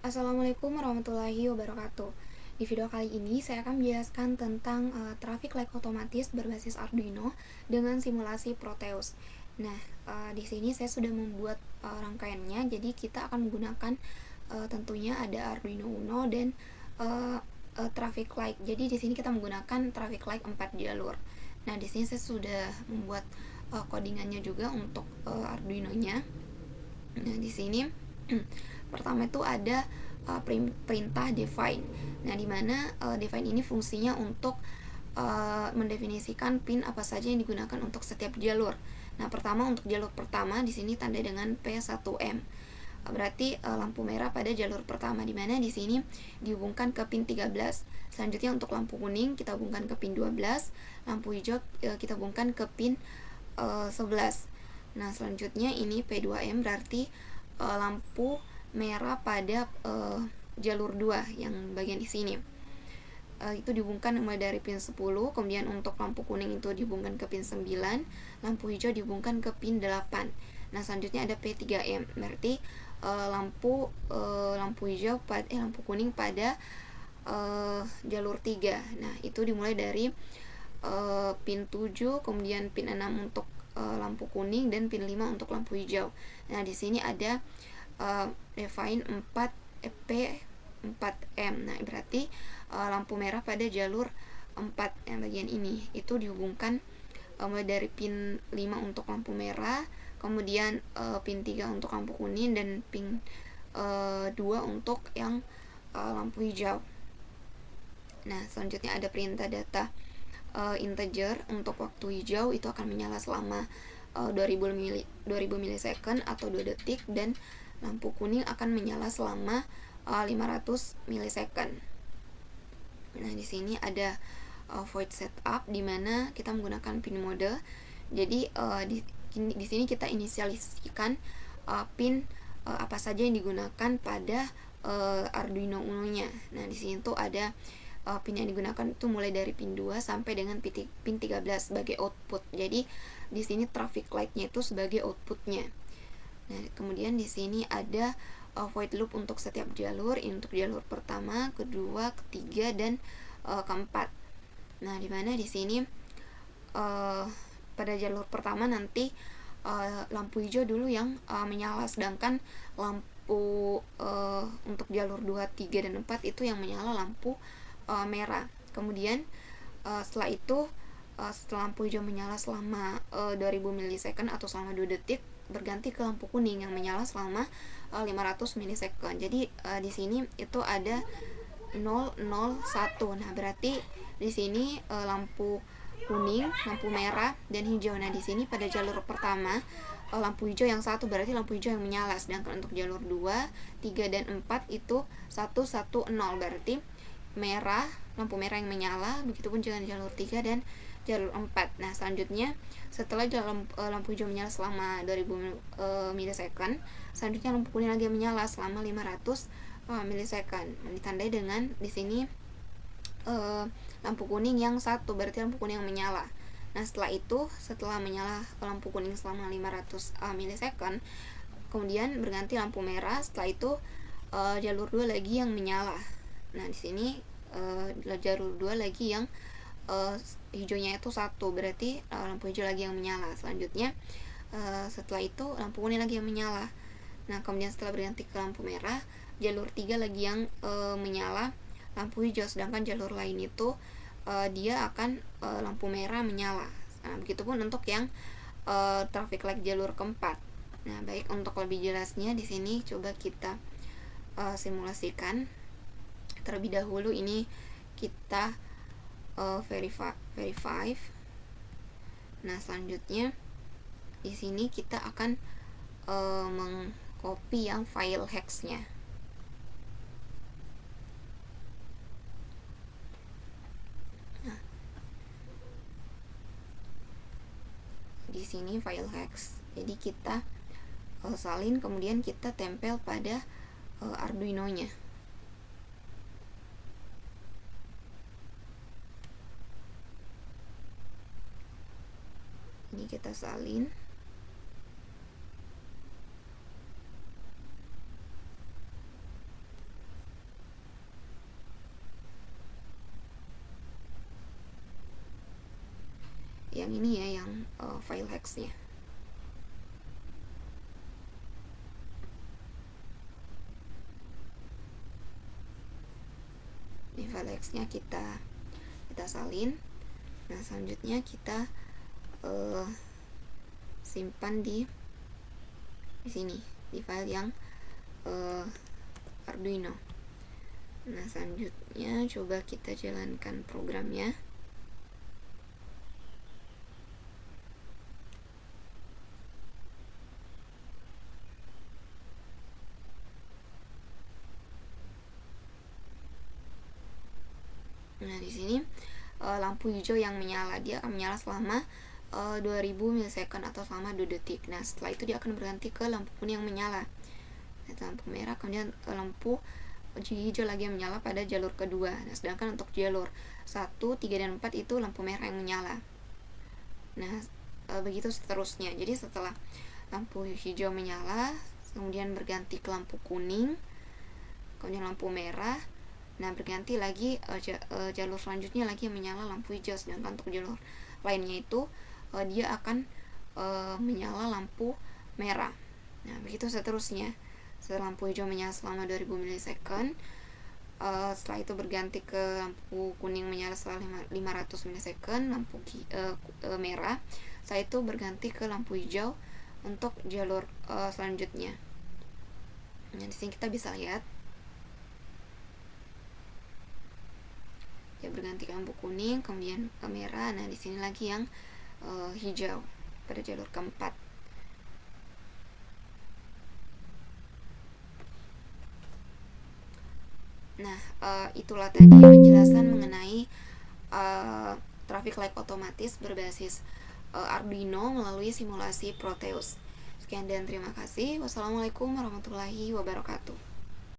Assalamualaikum warahmatullahi wabarakatuh. Di video kali ini saya akan menjelaskan tentang traffic light otomatis berbasis Arduino dengan simulasi Proteus. Nah, di sini saya sudah membuat rangkaiannya. Jadi kita akan menggunakan tentunya ada Arduino Uno dan traffic light. Jadi di sini kita menggunakan traffic light 4 jalur. Nah, di sini saya sudah membuat codingannya juga untuk Arduino-nya. Nah, di sini pertama itu ada perintah define. Nah, dimana define ini fungsinya untuk mendefinisikan pin apa saja yang digunakan untuk setiap jalur. Nah, pertama untuk jalur pertama di sini tanda dengan P1M. Berarti lampu merah pada jalur pertama, dimana di sini dihubungkan ke pin 13. Selanjutnya untuk lampu kuning kita hubungkan ke pin 12, lampu hijau kita hubungkan ke pin 11. Nah, selanjutnya ini P2M berarti lampu merah pada jalur 2 yang bagian di sini. Itu dihubungkan mulai dari pin 10, kemudian untuk lampu kuning itu dihubungkan ke pin 9, lampu hijau dihubungkan ke pin 8. Nah, selanjutnya ada P3M, berarti lampu hijau lampu kuning pada jalur 3. Nah, itu dimulai dari pin 7, kemudian pin 6 untuk lampu kuning dan pin 5 untuk lampu hijau. Nah, di sini ada define 4 P4M. Nah, berarti lampu merah pada jalur 4 yang bagian ini itu dihubungkan mulai dari pin 5 untuk lampu merah, kemudian pin 3 untuk lampu kuning dan pin 2 untuk yang lampu hijau. Nah, selanjutnya ada perintah data integer. Untuk waktu hijau itu akan menyala selama 2000 milisecond atau 2 detik, dan lampu kuning akan menyala selama 500 milisecond. Nah, di sini ada void setup di mana kita menggunakan pin mode. Jadi di sini kita inisialisasikan pin apa saja yang digunakan pada Arduino Uno-nya. Nah, di sini tuh ada pin yang digunakan itu mulai dari pin 2 sampai dengan pin 13 sebagai output. Jadi di sini traffic light-nya itu sebagai outputnya. Nah, kemudian di sini ada void loop untuk setiap jalur. Ini untuk jalur pertama, kedua, ketiga, dan keempat. Nah, dimana di sini pada jalur pertama nanti lampu hijau dulu yang menyala, sedangkan lampu untuk jalur 2, 3, dan 4 itu yang menyala lampu merah. Kemudian setelah itu setelah lampu hijau menyala selama 2000 milisecond atau selama 2 detik, berganti ke lampu kuning yang menyala selama 500 milisecond. Jadi di sini itu ada 001. Nah, berarti di sini lampu kuning, lampu merah, dan hijau. Nah, di sini pada jalur pertama lampu hijau yang 1 berarti lampu hijau yang menyala, sedangkan untuk jalur 2, 3, dan 4 itu 110 berarti merah, lampu merah yang menyala. Begitupun dengan jalur 3 dan jalur 4. Nah, selanjutnya setelah lampu hijau menyala selama 2000 milisecond, selanjutnya lampu kuning lagi menyala selama 500 milisecond. Ditandai dengan di sini lampu kuning yang 1 berarti lampu kuning yang menyala. Nah, setelah menyala lampu kuning selama 500 milisecond, kemudian berganti lampu merah. Setelah itu jalur 2 lagi yang menyala. Nah, di sini jalur 2 lagi yang hijaunya itu 1 berarti lampu hijau lagi yang menyala. Selanjutnya setelah itu lampu kuning lagi yang menyala. Nah, kemudian setelah berganti ke lampu merah, jalur 3 lagi yang menyala lampu hijau, sedangkan jalur lain itu dia akan lampu merah menyala. Nah, begitupun untuk yang traffic light jalur keempat. Nah, baik, untuk lebih jelasnya di sini coba kita simulasikan terlebih dahulu. Ini kita verify. Nah, selanjutnya di sini kita akan mengcopy yang file hex-nya. Nah, di sini file hex. Jadi kita salin, kemudian kita tempel pada Arduino-nya. Ini kita salin. yang ini ya, yang file hex-nya. Ini file hex-nya kita salin. Nah, selanjutnya kita simpan di sini, di file yang Arduino. Nah, selanjutnya coba kita jalankan programnya. Nah, di sini lampu hijau yang menyala, dia akan menyala selama 2000 milisecond atau selama 2 detik. Nah, setelah itu dia akan berganti ke lampu kuning yang menyala. Nah, lampu merah, kemudian lampu hijau lagi yang menyala pada jalur kedua. Nah, sedangkan untuk jalur 1, 3, dan 4 itu lampu merah yang menyala. Nah, begitu seterusnya. Jadi setelah lampu hijau menyala, kemudian berganti ke lampu kuning, kemudian lampu merah. Nah, berganti lagi jalur selanjutnya lagi yang menyala lampu hijau. Sedangkan untuk jalur lainnya itu dia akan menyala lampu merah. Nah, begitu seterusnya. Setelah lampu hijau menyala selama 2000 milisecond, setelah itu berganti ke lampu kuning menyala setelah 500 milisecond, lampu merah. Setelah itu berganti ke lampu hijau untuk jalur selanjutnya. Nah, di sini kita bisa lihat ya, berganti ke lampu kuning, kemudian ke merah. Nah, di sini lagi yang hijau pada jalur keempat. Nah, itulah tadi penjelasan mengenai traffic light otomatis berbasis Arduino melalui simulasi Proteus. Sekian dan terima kasih. Wassalamualaikum warahmatullahi wabarakatuh.